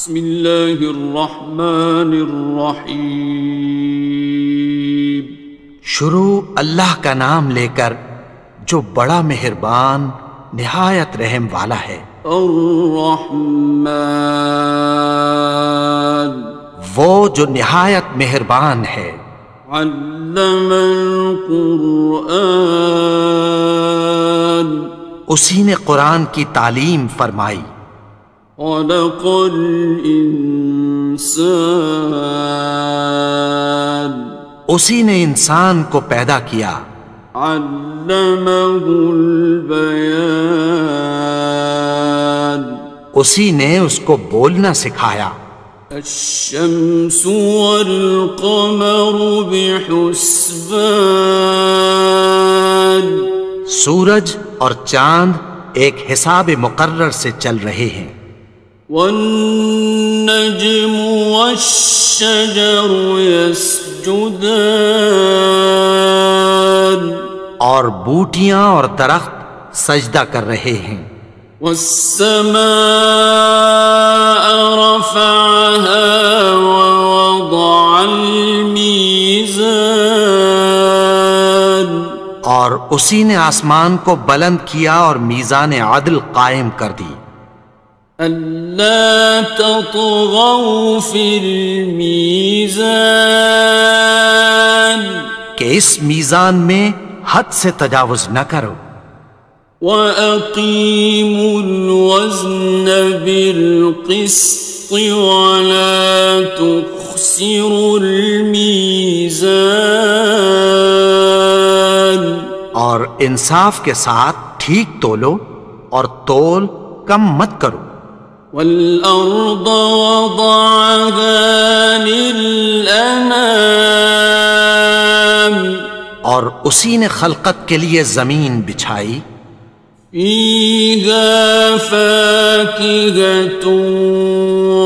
بسم اللہ الرحمن الرحیم۔ شروع اللہ کا نام لے کر جو بڑا مہربان نہایت رحم والا ہے۔ الرحمن، وہ جو نہایت مہربان ہے۔ علم القرآن، اسی نے قرآن کی تعلیم فرمائی۔ خلق الانسان، اسی نے انسان کو پیدا کیا۔ علمہ البیان، اسی نے اس کو بولنا سکھایا۔ الشمس والقمر بحسبان، سورج اور چاند ایک حساب مقرر سے چل رہے ہیں۔ والنجم والشجر يسجدان، اور بوٹیاں اور درخت سجدہ کر رہے ہیں۔ والسماء رفعها ووضع الميزان، اور اسی نے آسمان کو بلند کیا اور میزان عدل قائم کر دی۔ ألا تطغوا في الميزان، کہ اس میزان میں حد سے تجاوز نہ کرو۔ وأقيموا الوزن بالقسط ولا تخسروا الميزان، اور انصاف کے ساتھ ٹھیک تولو اور تول کم مت کرو۔ والأرض وضعها للأنام، اور اسی نے خلقت کے لیے زمین بچھائی۔ فيها فاكهة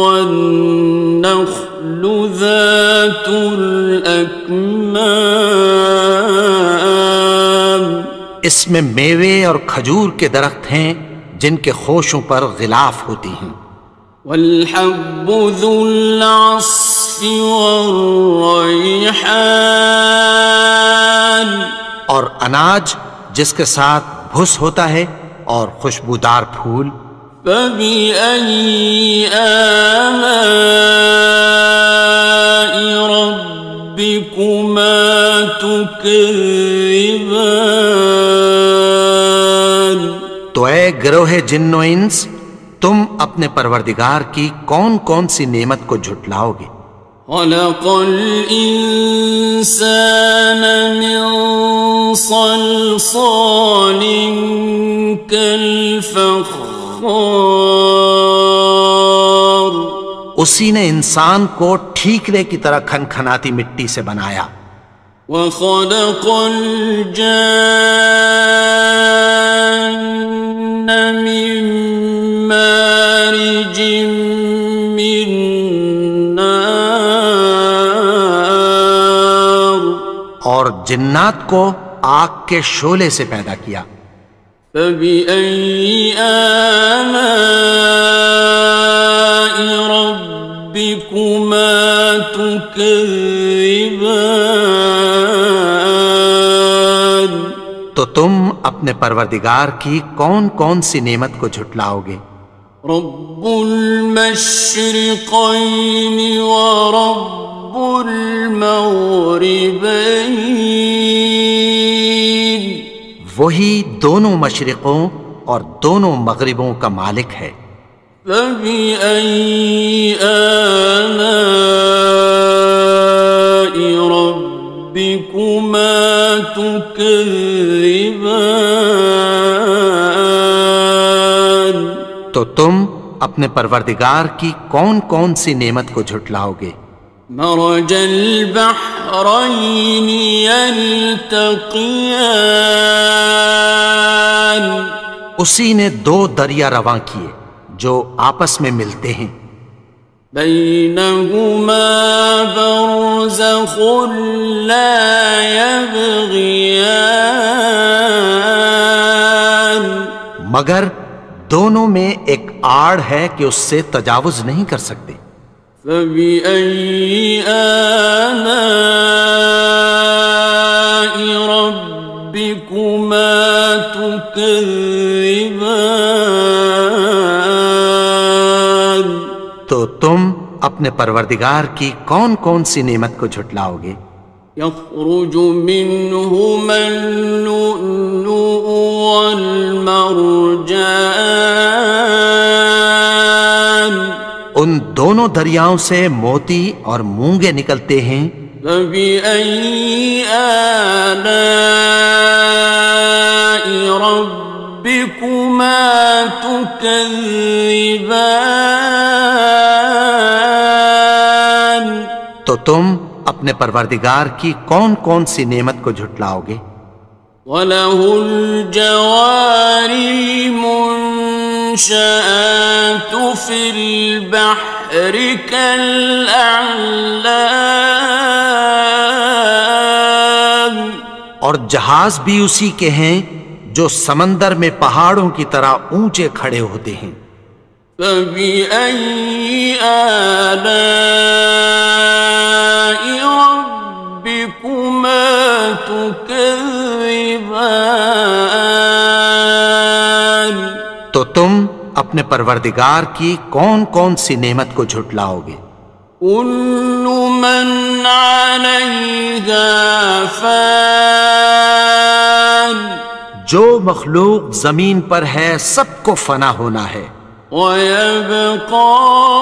والنخل ذات الأكمام، اس میں میوے اور کھجور کے درخت ہیں جن کے خوشوں پر غلاف ہوتی ہیں۔ والحب ذو العصف والریحان، اور اناج جس کے ساتھ بھس ہوتا ہے اور خوشبودار پھول۔ فبأي آلاء ربكما تكذبان، تو اے گروہ جن و انس، تم اپنے پروردگار کی کون کون سی نعمت کو جھٹلاؤ گے؟ خلق الإنسان من صلصال كالفخار، اسی نے انسان کو ٹھیکرے کی طرح کھنکھناتی مٹی سے بنایا۔ وخلق الجان من مارج من نار، اور جنات کو آگ کے شعلے سے پیدا کیا۔ فبأي آلاء ربكما تكذبان، تو تم اپنے پروردگار کی کون کون سی نعمت کو جھٹلاؤ گے؟ رب المشرقين ورب المغربين، وہی دونوں مشرقوں اور دونوں مغربوں کا مالک ہے۔ فبأي آلاء ربكما تكذبان، تو تم اپنے پروردگار کی کون کون سی نعمت کو جھٹلاؤ گے؟ مرج البحرين يلتقيان، اسی نے دو دریا رواں کیے جو آپس میں ملتے ہیں۔ بينهما برزخ لا يبغيان، مگر دونوں میں ایک آڑ ہے کہ اس سے تجاوز نہیں کر سکتے۔ فبأي آلاء ربكما تكذبان؟ تو تم اپنے پروردگار کی کون کون سی نعمت کو جھٹلاؤ گے؟ يخرج منهما اللؤلؤ والمرجان، ان دونوں دریاؤں سے موتی اور مونگے نکلتے ہیں۔ فبأي آلاء ربكما تكذبان؟ تو تم اپنے پروردگار کی کون کون سی نعمت کو جھٹلاؤ گے؟ وَلَهُ الْجَوَارِ الْمُنشَآتُ فِي الْبَحْرِ كَالْأَعْلَامِ، اور جہاز بھی اسی کے ہیں جو سمندر میں پہاڑوں کی طرح اونچے کھڑے ہوتے ہیں۔ فَبِأَيِّ آلَاءِ رَبِّكُمَا تُكَذِّبَانِ؟ تو تم اپنے پروردگار کی کون کون سی نعمت کو جھٹلاؤ گے؟ كُلُّ مَنْ عَلَيْهَا فَانٍ، جو مخلوق زمین پر ہے سب کو فنا ہونا ہے۔ وَيَبْقَى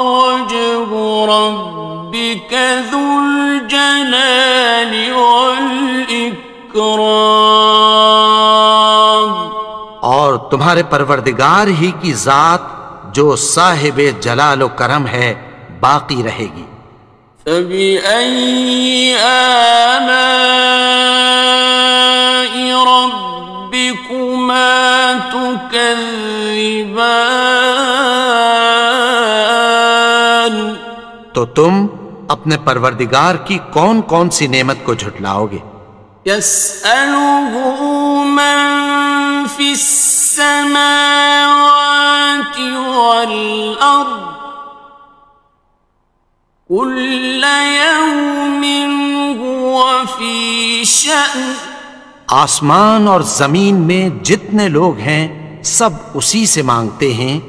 وَجْهُ رَبِّكَ ذُو الْجَلَالِ وَالْإِكْرَامِ، اور تمہارے پروردگار ہی کی ذات جو صاحب جلال و کرم ہے باقی رہے گی۔ فَبِأَيِّ آلَاءِ رَبِّكُمَا تُكَذِّبَانِ؟ تو تم اپنے پروردگار کی کون کون سی نعمت کو جھٹلاؤ گے؟ يَسْأَلُهُ مَن فِي السَّمَاوَاتِ وَالْأَرْضِ كُلَّ يَوْمٍ هُوَ فِي شَأْنٍ، آسمان اور زمین میں جتنے لوگ ہیں سب اسی سے مانگتے ہیں،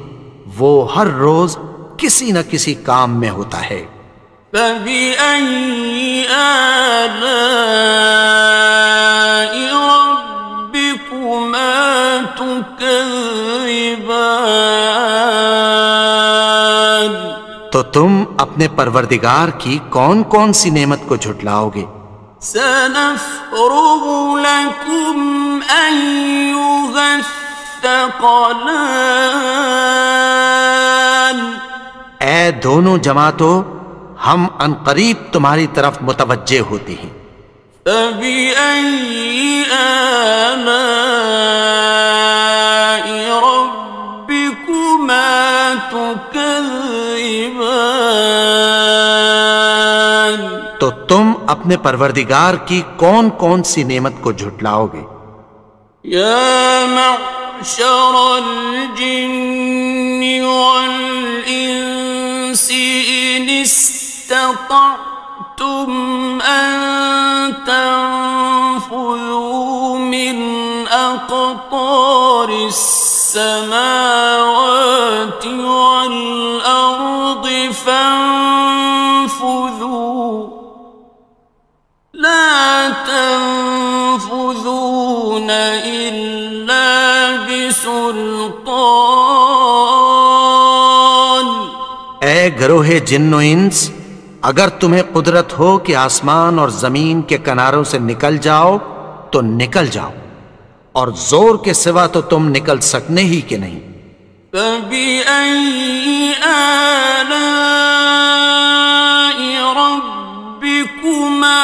وہ ہر روز کسی نہ کسی کام میں ہوتا ہے۔ فَبِأَيِّ آلَاءِ رَبِّكُمَا تُكَذِّبَانِ؟ تو تم اپنے پروردگار کی کون کون سی نعمت کو جھٹلاؤ گے؟ سَنَفْرُغُ لَكُمْ أَيُّهَ الثَّقَلَانِ، اے دونوں جماعتوں، ہم عنقریب تمہاری طرف متوجہ ہوتے ہیں۔ فَبِأَيِّ آلَاءِ رَبِّكُمَا تُكَذِّبَانِ؟ تو تم اپنے پروردگار کی کون کون سی نعمت کو جھٹلاؤ گے؟ يَا مَعْشَرَ الْجِنِّ وَالْإِنسِ إِنِ اسْتَطَعْتُمْ أَن تَنفُذُوا مِنْ أَقْطَارِ السَّمَاوَاتِ وَالْأَرْضِ فَانفُذُوا لَا تَنفُذُونَ إِلَّا بِسُلْطَانٍ۔ اے گروہ جن و انس، اگر تمہیں قدرت ہو کہ آسمان اور زمین کے کناروں سے نکل جاؤ تو نکل جاؤ، اور زور کے سوا تو تم نکل سکنے ہی کہ نہیں۔ فَبِأَيِّ آلَاءِ رَبِّكُمَا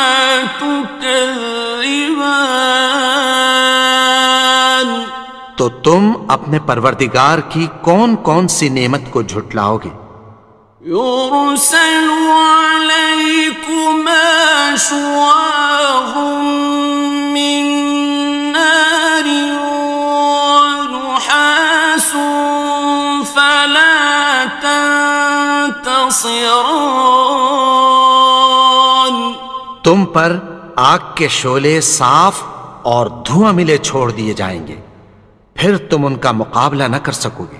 تُكَذِّبَانِ؟ تو تم اپنے پروردگار کی کون کون سی نعمت کو جھٹلاؤ گے؟ يُرْسَلُ عَلَيْكُمَا شُوَاظٌ مِّن نَّارٍ وَنُحَاسٌ تنتصران. تم پر آگ کے شعلے صاف اور دھواں ملے چھوڑ دیے جائیں گے، پھر تم ان کا مقابلہ نہ کر سکو گے۔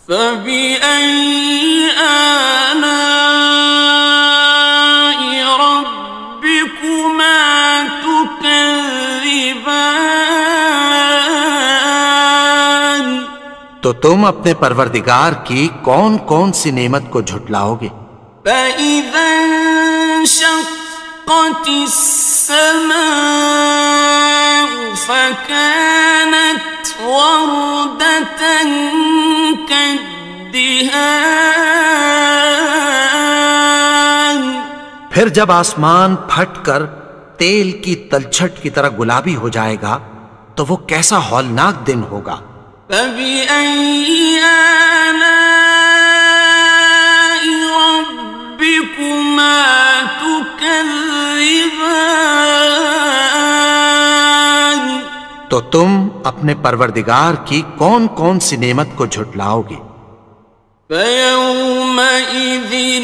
فَبِأَيِّ آلَاءِ رَبِّكُمَا تُكَذِّبَانِ. تو تم اپنے پروردگار کی کون کون سی نعمت کو جھٹلاؤ گے؟ فَإِذَا انشَقَّتِ السَّمَاءُ فَكَانَتْ وَرْدَةً كَالدِّهَانِ. پھر جب آسمان پھٹ کر تیل کی تلچھٹ کی طرح گلابی ہو جائے گا تو وہ کیسا ہولناک دن ہوگا۔ فَبِأَيِّ آلَاءِ رَبِّكُمَا تُكَذِّبَانِ. تو تم اپنے پروردگار کی کون کون سی نعمت کو جھٹلاؤ گے؟ فَيَوْمَئِذٍ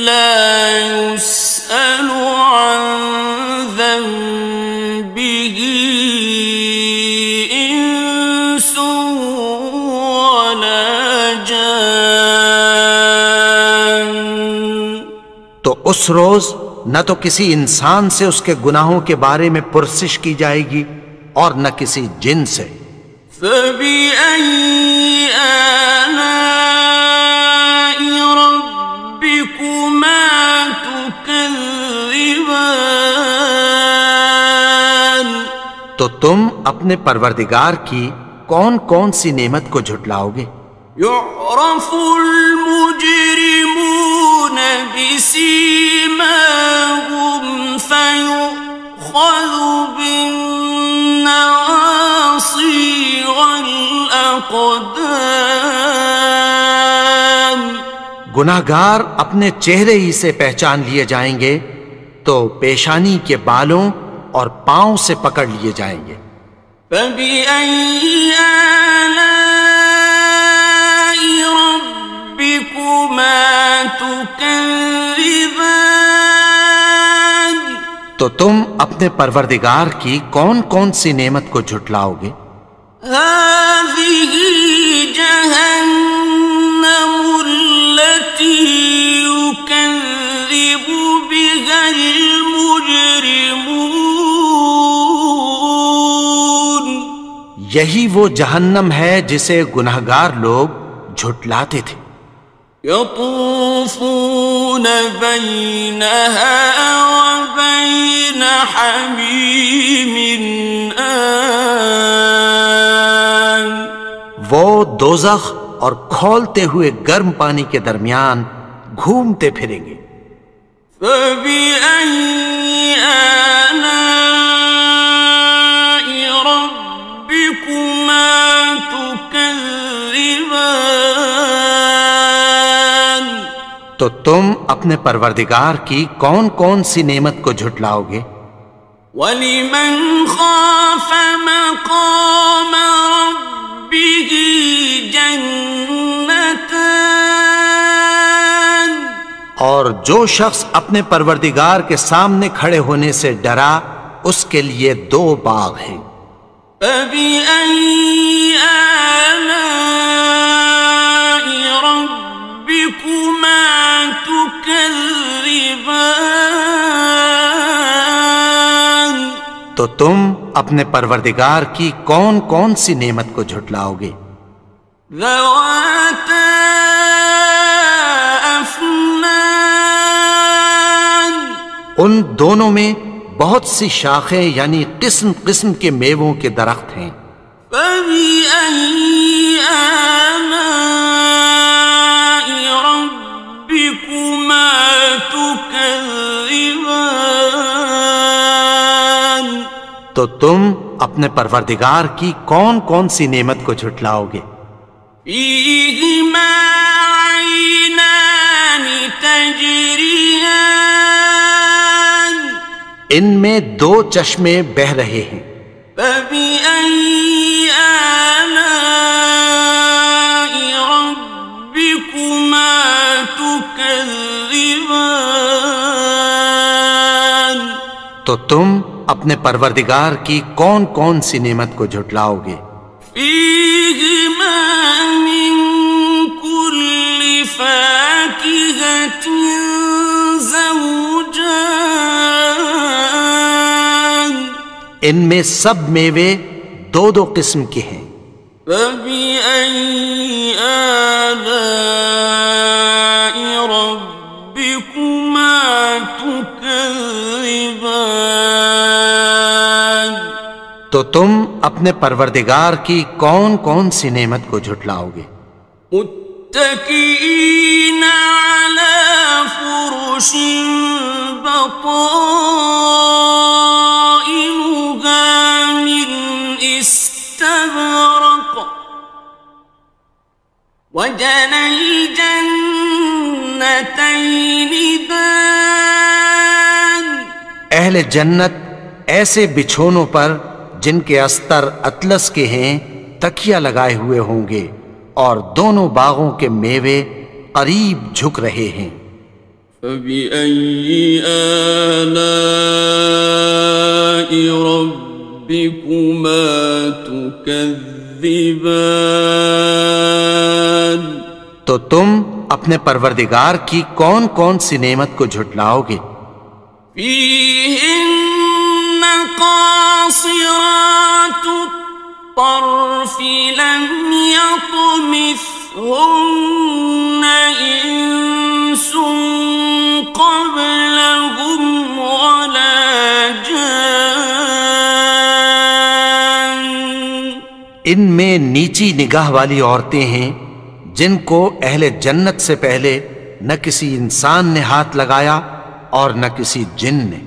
لَا يُسْأَلُ عَنْ ذَنبِهِ إِنسٌ وَلَا جَانٌ. تو اس روز نہ تو کسی انسان سے اس کے گناہوں کے بارے میں پرسش کی جائے گی اور نہ کسی جن سے۔ فَبِأَيِّ آلَاءِ رَبِّكُمَا تُكَذِّبَانِ. تو تم اپنے پروردگار کی کون کون سی نعمت کو جھٹلاؤ گے؟ يُعْرَفُ الْمُجْرِمُونَ بِسِيمَاهُمْ فَيُؤْخَذُ بِالنَّوَاصِي وَالْأَقْدَامِ. گناہگار اپنے چہرے ہی سے پہچان لیے جائیں گے تو پیشانی کے بالوں اور پاؤں سے پکڑ لیے جائیں گے۔ فَبِأَيِّ آلَاءِ رَبِّكُمَا تُكَذِّبَانِ. تو تم اپنے پروردگار کی کون کون سی نعمت کو جھٹلاؤ گے؟ هَٰذِهِ جَهَنَّمُ الَّتِي يُكَذِّبُ بِهَا الْمُجْرِمُونَ. یہی وہ جہنم ہے جسے گناہگار لوگ جھٹلاتے تھے۔ يَطُوفُونَ بَيْنَهَا وَبَيْنَ حَمِيمٍ آنٍ. وہ دوزخ اور کھولتے ہوئے گرم پانی کے درمیان گھومتے پھریں گے۔ فَبِأَيِّ آلَاءِ رَبِّكُمَا تُكَذِّبَانِ. تو تم اپنے پروردگار کی کون کون سی نعمت کو جھٹلاؤ گے؟ وَلِمَنْ خَافَ مَقَامَ رَبِّهِ جَنَّتَانِ. اور جو شخص اپنے پروردگار کے سامنے کھڑے ہونے سے ڈرا اس کے لیے دو باغ ہیں۔ فَبِأَيِّ آلَاءِ رَبِّكُمَا تُكَذِّبَانِ. تو تم اپنے پروردگار کی کون کون سی نعمت کو جھٹلاؤ گے؟ ذَوَاتَا أَفْنَانٍ. ان دونوں میں بہت سی شاخیں یعنی قسم قسم کے میووں کے درخت ہیں۔ فَبِأَيِّ آلَاءِ رَبِّكُمَا تُكَذِّبَانِ. تو تم اپنے پروردگار کی کون کون سی نعمت کو جھٹلاؤ گے؟ فِيهِمَا عَيْنَانِ تَجْرِيَانِ. ان میں دو چشمے بہہ رہے ہیں۔ فَبِأَيِّ آلَاءِ رَبِّكُمَا تُكَذِّبَانِ. تكذبان تو تم اپنے پروردگار کی کون کون سی نعمت کو جھٹلاؤ گے؟ فيهما من كل فاكهة زوجان ان میں سب میوے دو دو قسم کے ہیں۔ فبأي آلاء ربكما تكذبان تو تم اپنے پروردگار کی کون کون سی نعمت کو جھٹلاؤ گے؟ متكئين على فرش بطائنها من استبرق وجنى الجنتين دان اہل جنت ایسے بچھونوں پر جن کے استر اطلس کے ہیں تکیہ لگائے ہوئے ہوں گے اور دونوں باغوں کے میوے قریب جھک رہے ہیں۔ فبأي آلاء ربكما تكذبان تو تم اپنے پروردگار کی کون کون سی نعمت کو جھٹلاؤ گے؟ فيهن قاصرات الطرف لم يطمثهن إنس قبلهم ولا جان ان میں نیچی نگاہ والی عورتیں ہیں جن کو اہل جنت سے پہلے نہ کسی انسان نے ہاتھ لگایا اور نہ کسی جن نے۔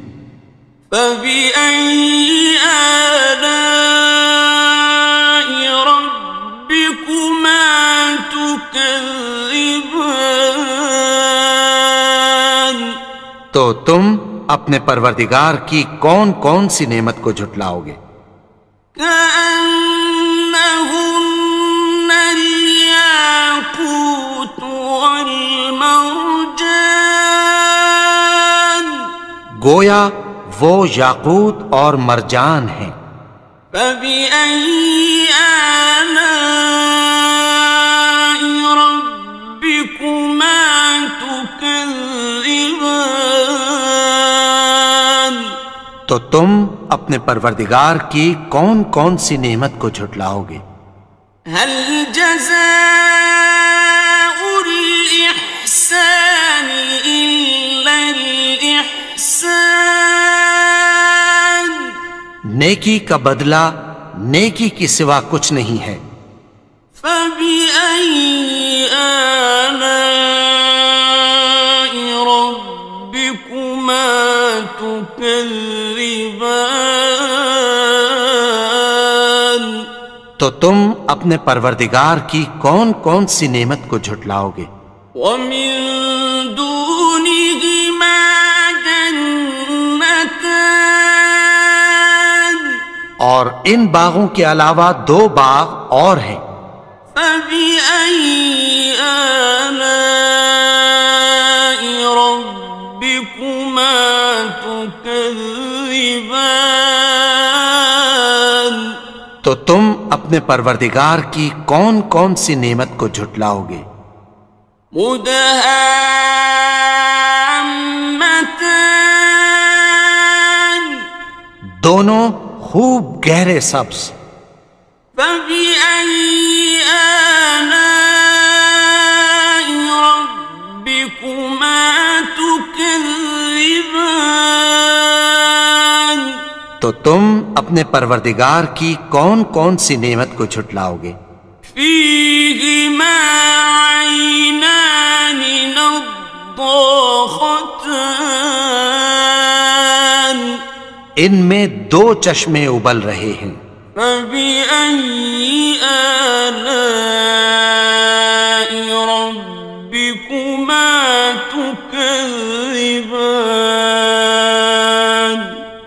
فبأي آلاء ربكما تكذبان تو تم اپنے پروردگار کی کون کون سی نعمت کو جھٹلاؤ گے؟ كأنهن الياقوت والمرجان گویا وہ یاقوت اور مرجان ہیں۔ فبأي آلاء ربكما تكذبان تو تم اپنے پروردگار کی کون کون سی نعمت کو جھٹلاؤ گے؟ هل جزاء الإحسان إلا الإحسان نیکی کا بدلہ نیکی کی سوا کچھ نہیں ہے۔ فبأي آلاء ربكما تكذبان تو تم اپنے پروردگار کی کون کون سی نعمت کو جھٹلاؤ گے؟ ومن دونهما جنتان اور ان باغوں کے علاوہ دو باغ اور ہیں۔ فبأي آلاء ربكما تكذبان تو تم اپنے پروردگار کی کون کون سی نعمت کو جھٹلاؤ گے؟ مدهامتان دونوں خوب گہرے سبز۔ فبأي آلاء ربكما تكذبان تو تم اپنے پروردگار کی کون کون سی نعمت کو جھٹلاؤ گے؟ فيهما عينان نضاختان ان میں دو چشمے ابل رہے ہیں۔ فبأي آلاء ربكما تكذبان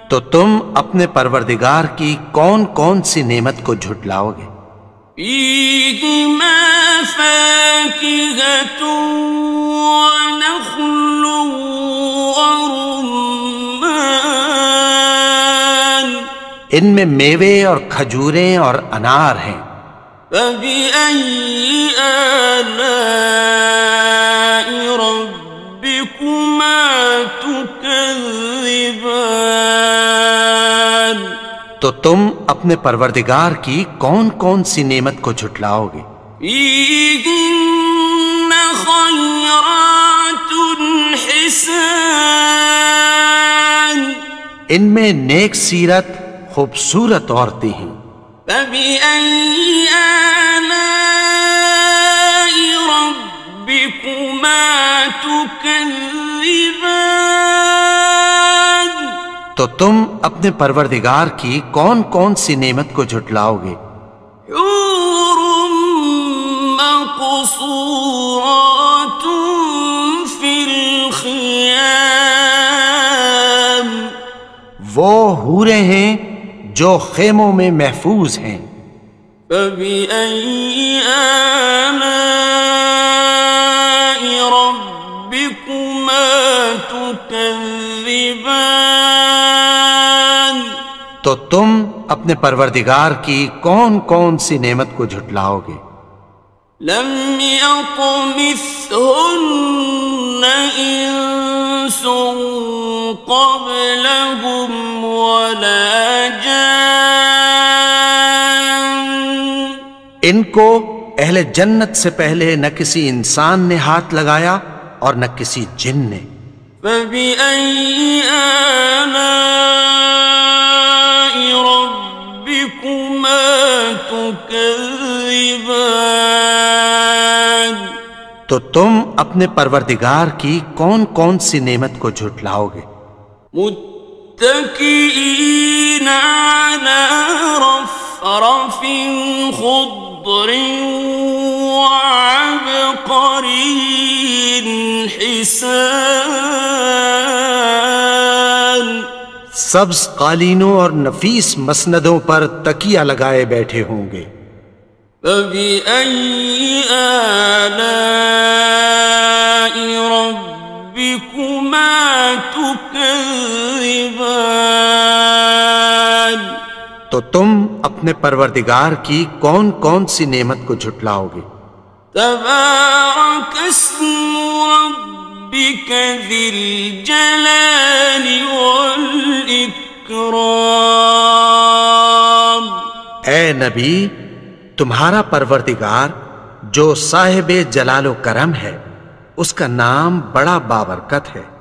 تو تم اپنے پروردگار کی کون کون سی نعمت کو جھٹلاؤ گے؟ فيهما فاكهة ونخل ورمان ان میں میوے اور کھجوریں اور انار ہیں۔ فبأي آلاء ربكما تكذبان؟ تو تم اپنے پروردگار کی کون کون سی نعمت کو جھٹلاؤ گے؟ فيهن خيرات حسان ان میں نیک سیرت خوبصورت عورتیں ہیں۔ فبأي آلاء ربكما تكذبان؟ تو تم اپنے پروردگار کی کون کون سی نعمت کو جھٹلاؤ گے؟ حور مقصورات في الخيام وہ حوریں ہیں جو خیموں میں محفوظ ہیں۔ فبأي آلاء ربكما تكذبان؟ تو تم اپنے پروردگار کی کون کون سی نعمت کو جھٹلاؤ گے؟ لم يطمثهن إنس قبلهم ولا جان ان کو اہل جنت سے پہلے نہ کسی انسان نے ہاتھ لگایا اور نہ کسی جن نے۔ فبأي آلاء ربكما تكذبان؟ تو تم اپنے پروردگار کی کون کون سی نعمت کو جھٹلاؤ گے؟ متكئين على رفرف خضر وعبقري حسان سبز قالینوں اور نفیس مسندوں پر تکیہ لگائے بیٹھے ہوں گے۔ فبأي آلاء ربكما تكذبان؟ تو تم اپنے پروردگار کی کون کون سی نعمت کو جھٹلاؤ گے؟ تبارك اسم ربك ذي الجلال والإكرام اے نبی، تمہارا پروردگار جو صاحب جلال و کرم ہے، اس کا نام بڑا بابرکت ہے۔